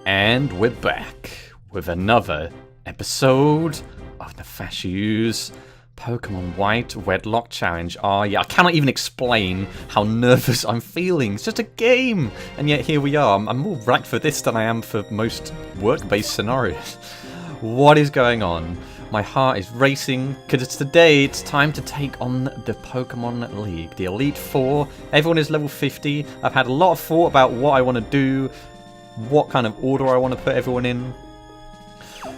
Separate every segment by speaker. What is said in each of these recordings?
Speaker 1: And we're back with another episode of Nefashuu's Pokemon White Wedlocke Challenge. Oh yeah, I cannot even explain how nervous I'm feeling. It's just a game! And yet here we are. I'm more racked for this than I am for most work-based scenarios. What is going on? My heart is racing, because today it's time to take on the Pokemon League. The Elite Four. Everyone is level 50. I've had a lot of thought about what I want to do, what kind of order I want to put everyone in.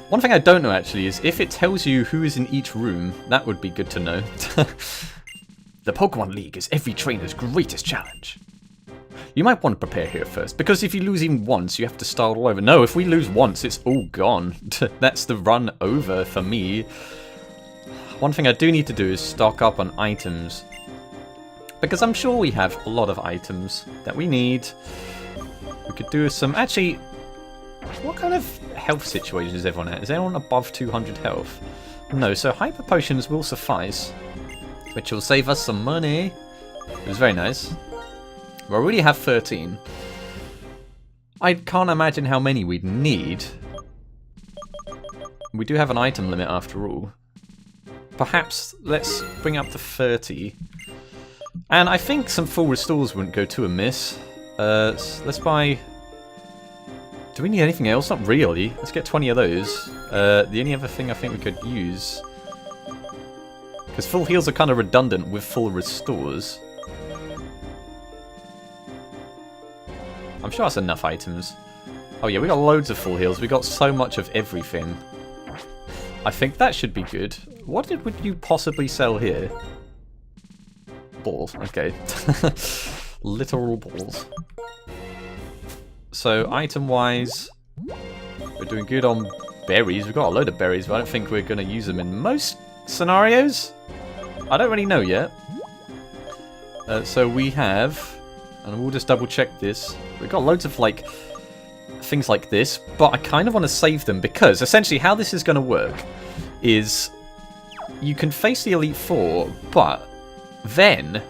Speaker 1: One thing I don't know actually is if it tells you who is in each room, that would be good to know. The Pokemon League is every trainer's greatest challenge. You might want to prepare here first, because if you lose even once, you have to start all over. No, if we lose once, it's all gone. That's the run over for me. One thing I do need to do is stock up on items, because I'm sure we have a lot of items that we need. We could do some... Actually, what kind of health situation is everyone at? Is anyone above 200 health? No, so Hyper Potions will suffice, which will save us some money. It was very nice. We already have 13. I can't imagine how many we'd need. We do have an item limit after all. Perhaps let's bring up to 30. And I think some full restores wouldn't go too amiss. Let's buy... Do we need anything else? Not really. Let's get 20 of those. The only other thing I think we could use... Because full heals are kind of redundant with full restores. I'm sure that's enough items. Oh yeah, we got loads of full heals. We got so much of everything. I think that should be good. What would you possibly sell here? Balls. Okay. Literal balls. So, item-wise, we're doing good on berries. We've got a load of berries, but I don't think we're going to use them in most scenarios. I don't really know yet. So we have, and we'll just double-check this. We've got loads of, like, things like this, but I kind of want to save them because, essentially, how this is going to work is you can face the Elite Four, but then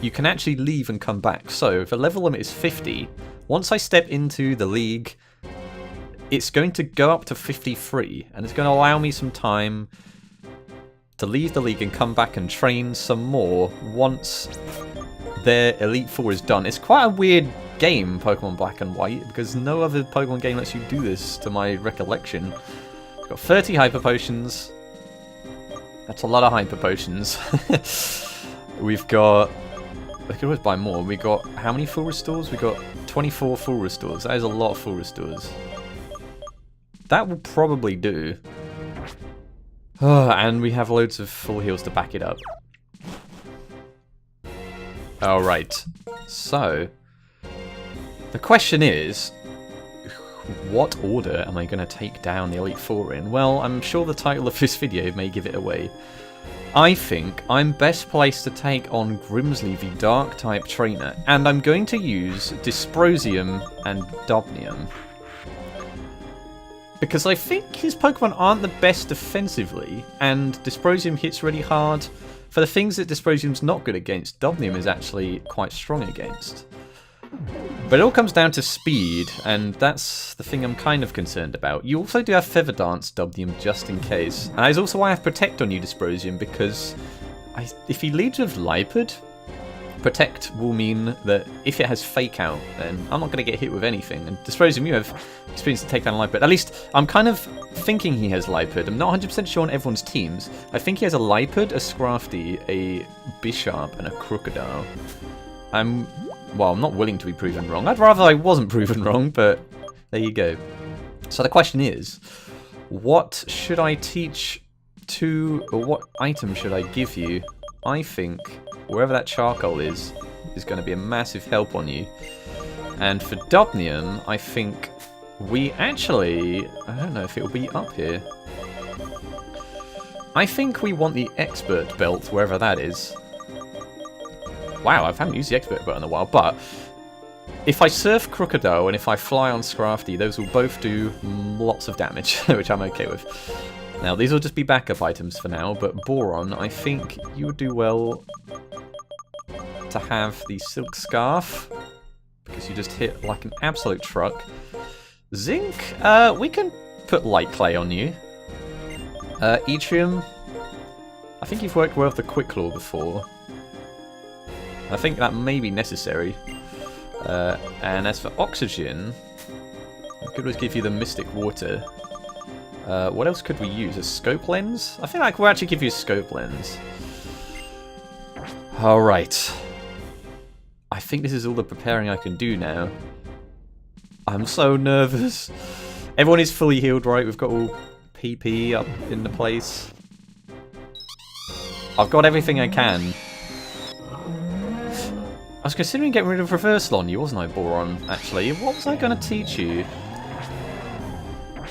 Speaker 1: you can actually leave and come back. So, if the level limit is 50... Once I step into the league, it's going to go up to 53, and it's going to allow me some time to leave the league and come back and train some more once their Elite Four is done. It's quite a weird game, Pokemon Black and White, because no other Pokemon game lets you do this, to my recollection. We've got 30 Hyper Potions. That's a lot of Hyper Potions. We've got... I could always buy more. We got how many full restores? We got 24 full restores. That is a lot of full restores. That will probably do. And we have loads of full heals to back it up. Alright. So, the question is, what order am I going to take down the Elite Four in? Well, I'm sure the title of this video may give it away. I think I'm best placed to take on Grimsley, the Dark-type trainer, and I'm going to use Dysprosium and Dobnium. Because I think his Pokemon aren't the best defensively, and Dysprosium hits really hard. For the things that Dysprosium's not good against, Dobnium is actually quite strong against. But it all comes down to speed, and that's the thing I'm kind of concerned about. You also do have Feather Dance Dobnium just in case. And that's also why I have Protect on you, Dysprosium, because if he leads with Lipid, Protect will mean that if it has Fake Out, then I'm not going to get hit with anything. And Dysprosium, you have experience to take down Lipid. At least, I'm kind of thinking he has Lipid. I'm not 100% sure on everyone's teams. I think he has a Lipid, a Scrafty, a Bisharp, and a Crocodile. Well, I'm not willing to be proven wrong. I'd rather I wasn't proven wrong, but there you go. So the question is, what should I teach to, or what item should I give you? I think wherever that charcoal is going to be a massive help on you. And for Dobnium, I think we actually, I don't know if it will be up here. I think we want the Expert Belt, wherever that is. Wow, I haven't used the Expert Belt in a while, but if I Surf Crocodile and if I Fly on Scrafty, those will both do lots of damage, which I'm okay with. Now, these will just be backup items for now, but Boron, I think you would do well to have the Silk Scarf, because you just hit like an absolute truck. Zinc? We can put light clay on you. Yttrium? I think you've worked well with the Quick Claw before. I think that may be necessary. And as for oxygen, we could always give you the Mystic Water. What else could we use? A scope lens? I think I could actually give you a scope lens. Alright. I think this is all the preparing I can do now. I'm so nervous. Everyone is fully healed, right? We've got all PP up in the place. I've got everything I can. I was considering getting rid of reversal on you, wasn't I, Boron, actually? What was I going to teach you?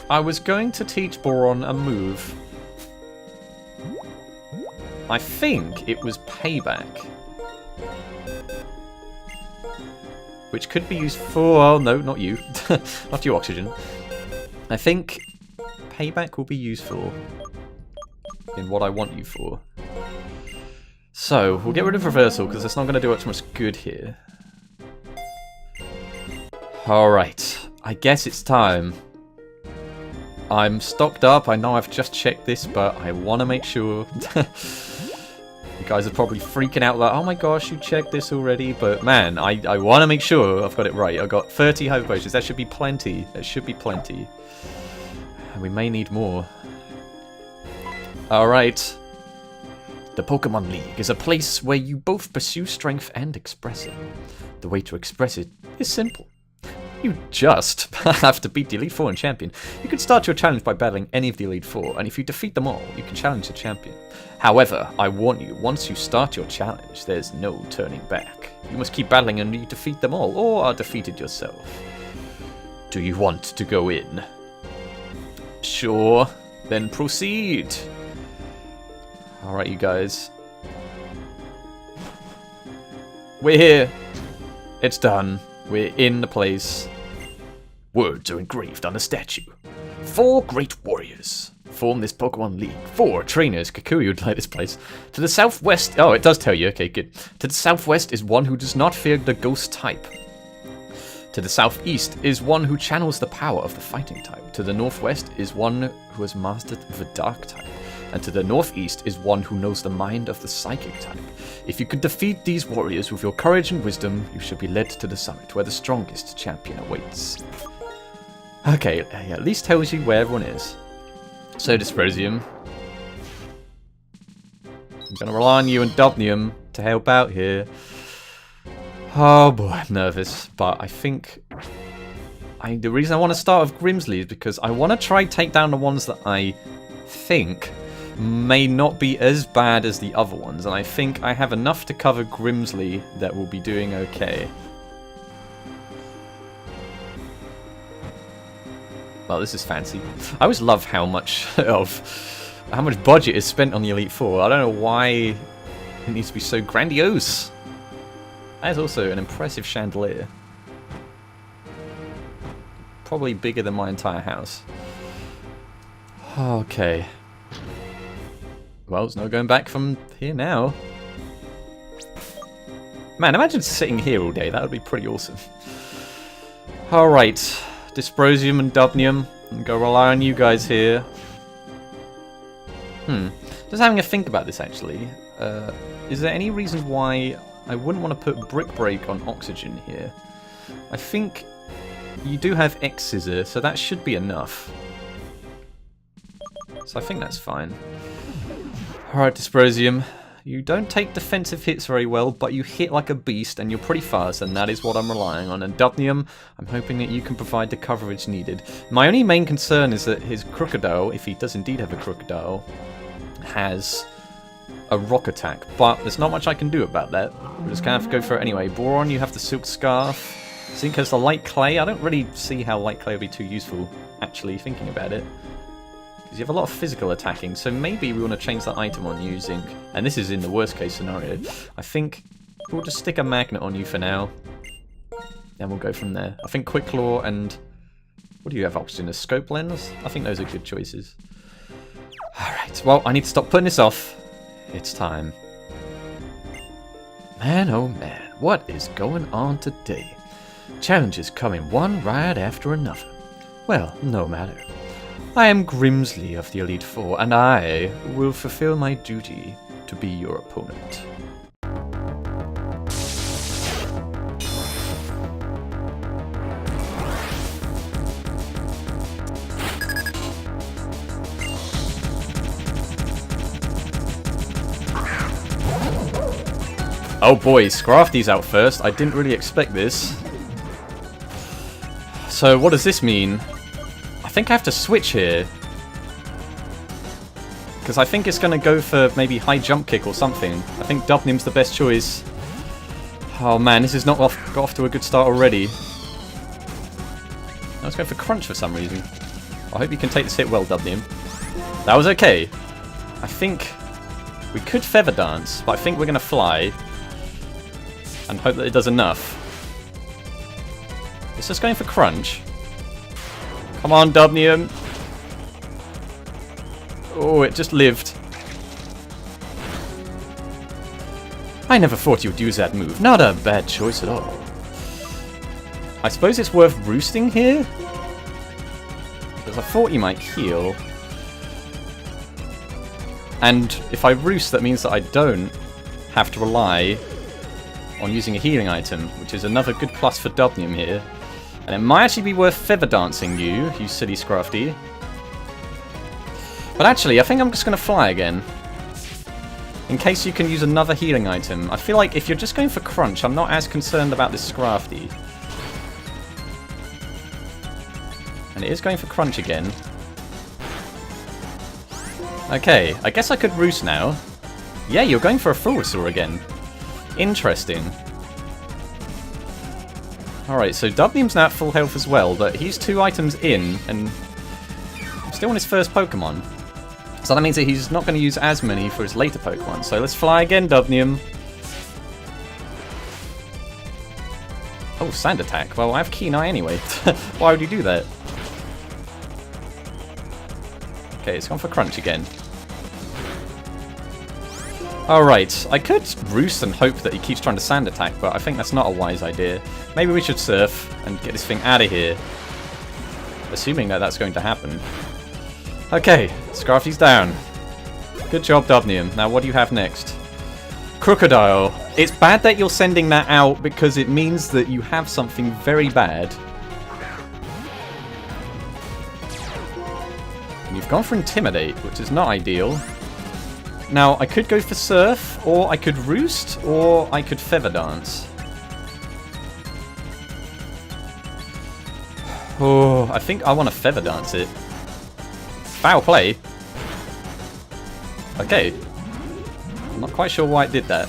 Speaker 1: I was going to teach Boron a move. I think it was Payback. Which could be used for... Oh, no, not you. Not you, Oxygen. I think Payback will be useful in what I want you for. So, we'll get rid of Reversal, because it's not going to do much good here. Alright, I guess it's time. I'm stocked up, I know I've just checked this, but I want to make sure. You guys are probably freaking out like, oh my gosh, you checked this already, but man, I want to make sure I've got it right. I've got 30 Hope Potions, that should be plenty. That should be plenty. And we may need more. Alright. The Pokemon League is a place where you both pursue strength and express it. The way to express it is simple. You just have to beat the Elite Four and Champion. You can start your challenge by battling any of the Elite Four, and if you defeat them all, you can challenge the Champion. However, I warn you, once you start your challenge, there's no turning back. You must keep battling until you defeat them all, or are defeated yourself. Do you want to go in? Sure, then proceed. Alright, you guys. We're here. It's done. We're in the place. Words are engraved on a statue. 4 great warriors form this Pokemon League. 4 trainers. Kakui would like this place. To the southwest... Oh, it does tell you. Okay, good. To the southwest is one who does not fear the ghost type. To the southeast is one who channels the power of the fighting type. To the northwest is one who has mastered the dark type. And to the northeast is one who knows the mind of the psychic type. If you could defeat these warriors with your courage and wisdom, you shall be led to the summit where the strongest champion awaits. Okay, at least tells you where everyone is. So, Dysprosium. I'm going to rely on you and Dubnium to help out here. Oh boy, I'm nervous, but I think... the reason I want to start with Grimsley is because I want to try take down the ones that I think may not be as bad as the other ones, and I think I have enough to cover Grimsley that will be doing okay. Well, this is fancy. I always love how much budget is spent on the Elite Four. I don't know why it needs to be so grandiose. That is also an impressive chandelier. Probably bigger than my entire house. Okay. Well, there's no going back from here now. Man, imagine sitting here all day. That would be pretty awesome. Alright. Dysprosium and Dubnium. I'm going to rely on you guys here. Just having a think about this, actually. Is there any reason why I wouldn't want to put Brick Break on Oxygen here? I think you do have X-Scissor, so that should be enough. So I think that's fine. Alright, Dysprosium. You don't take defensive hits very well, but you hit like a beast and you're pretty fast, and that is what I'm relying on. And Dubnium, I'm hoping that you can provide the coverage needed. My only main concern is that his Crocodile, if he does indeed have a Crocodile, has a rock attack, but there's not much I can do about that. We're just gonna have to go for it anyway. Boron, you have the Silk Scarf. Zinc has the Light Clay. I don't really see how Light Clay would be too useful, actually, thinking about it. Because you have a lot of physical attacking, so maybe we want to change that item on you, Zinc. And this is in the worst case scenario. I think we'll just stick a magnet on you for now. And we'll go from there. I think Quick Claw and... What do you have, Oxygen? A Scope Lens? I think those are good choices. Alright, well, I need to stop putting this off. It's time. Man, oh man, what is going on today? Challenges coming one right after another. Well, no matter. I am Grimsley of the Elite Four, and I will fulfill my duty to be your opponent. Oh boy, Scrafty's out first. I didn't really expect this. So what does this mean? I think I have to switch here. Because I think it's going to go for maybe high jump kick or something. I think Dubnim's the best choice. Oh man, this is not got off to a good start already. I was going for crunch for some reason. I hope you can take this hit well, Dubnim. That was okay. I think we could feather dance, but I think we're going to fly. And hope that it does enough. It's just going for crunch. Come on, Dubnium. Oh, it just lived. I never thought you would use that move. Not a bad choice at all. I suppose it's worth roosting here? Because I thought you might heal. And if I roost, that means that I don't have to rely on using a healing item, which is another good plus for Dubnium here. And it might actually be worth feather dancing you silly Scrafty. But actually, I think I'm just going to fly again. In case you can use another healing item. I feel like if you're just going for crunch, I'm not as concerned about this Scrafty. And it is going for crunch again. Okay, I guess I could roost now. Yeah, you're going for a Fulsaur again. Interesting. Alright, so Dubnium's now at full health as well, but he's 2 items in, and still on his first Pokemon. So that means that he's not going to use as many for his later Pokemon. So let's fly again, Dubnium. Oh, Sand Attack. Well, I have Keen Eye anyway. Why would you do that? Okay, it's gone for Crunch again. Alright, I could roost and hope that he keeps trying to Sand Attack, but I think that's not a wise idea. Maybe we should Surf and get this thing out of here. Assuming that that's going to happen. Okay, Scrafty's down. Good job, Dubnium. Now what do you have next? Crocodile. It's bad that you're sending that out because it means that you have something very bad. And you've gone for Intimidate, which is not ideal. Now, I could go for Surf, or I could Roost, or I could Feather Dance. Oh, I think I want to Feather Dance it. Foul play. Okay. I'm not quite sure why it did that.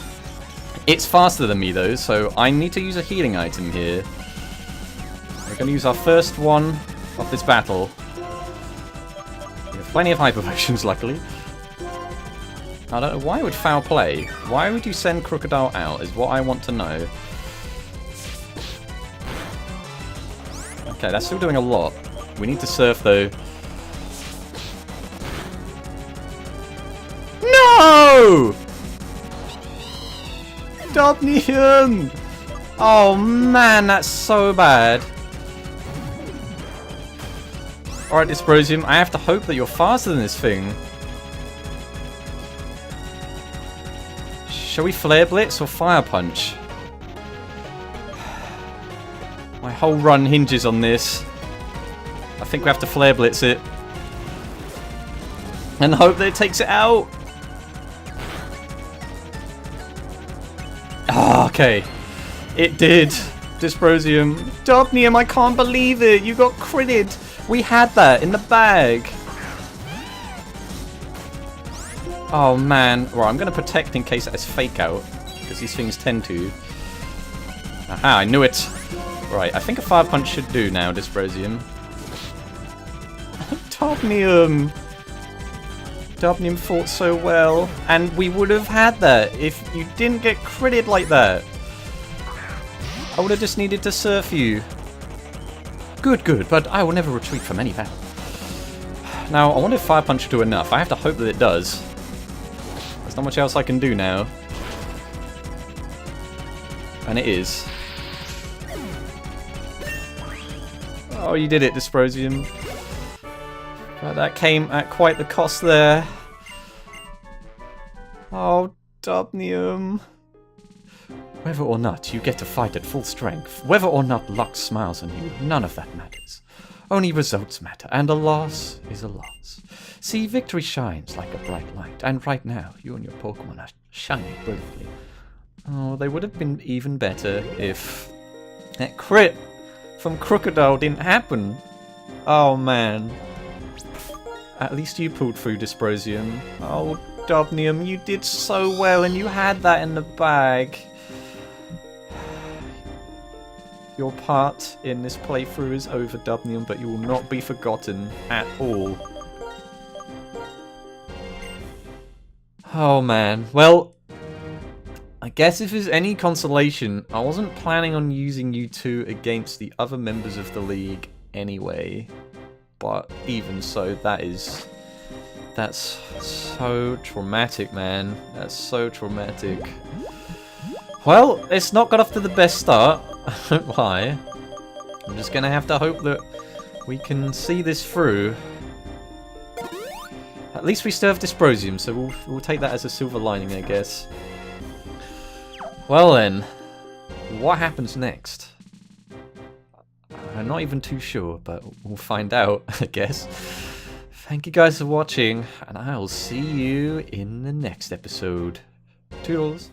Speaker 1: It's faster than me, though, so I need to use a healing item here. We're going to use our first one of this battle. We have plenty of Hyper Potions, luckily. I don't know, why would Foul play? Why would you send Crocodile out is what I want to know. Okay, that's still doing a lot. We need to Surf, though. No! Dubnium! Oh man, that's so bad. Alright, Dysprosium, I have to hope that you're faster than this thing. Shall we Flare Blitz or Fire Punch? My whole run hinges on this. I think we have to Flare Blitz it. And hope that it takes it out. Oh, okay. It did. Dysprosium. Dubnium, I can't believe it. You got critted. We had that in the bag. Oh man. Right, I'm going to protect in case it has Fake Out. Because these things tend to. Aha, I knew it. Right, I think a Fire Punch should do now, Dysprosium. Dubnium. Dubnium fought so well. And we would have had that if you didn't get critted like that. I would have just needed to Surf you. Good, good, but I will never retreat from any battle. Now, I wonder if Fire Punch will do enough. I have to hope that it does. There's not much else I can do now. And it is. Oh, you did it, Dysprosium. But that came at quite the cost there. Oh, Dubnium. Whether or not you get to fight at full strength, whether or not luck smiles on you, none of that matters. Only results matter, and a loss is a loss. See, victory shines like a bright light, and right now, you and your Pokemon are shining brilliantly. Oh, they would have been even better if that crit from Crocodile didn't happen. Oh, man. At least you pulled through, Dysprosium. Oh, Dubnium, you did so well, and you had that in the bag. Your part in this playthrough is over, Dubnium, but you will not be forgotten at all. Oh man, well, I guess if there's any consolation, I wasn't planning on using you two against the other members of the league anyway. But even so, that's so traumatic, man. That's so traumatic. Well, it's not got off to the best start. I don't lie. I'm just gonna have to hope that we can see this through. At least we still have Dysprosium, so we'll take that as a silver lining, I guess. Well then, what happens next? I'm not even too sure, but we'll find out, I guess. Thank you guys for watching, and I'll see you in the next episode. Toodles!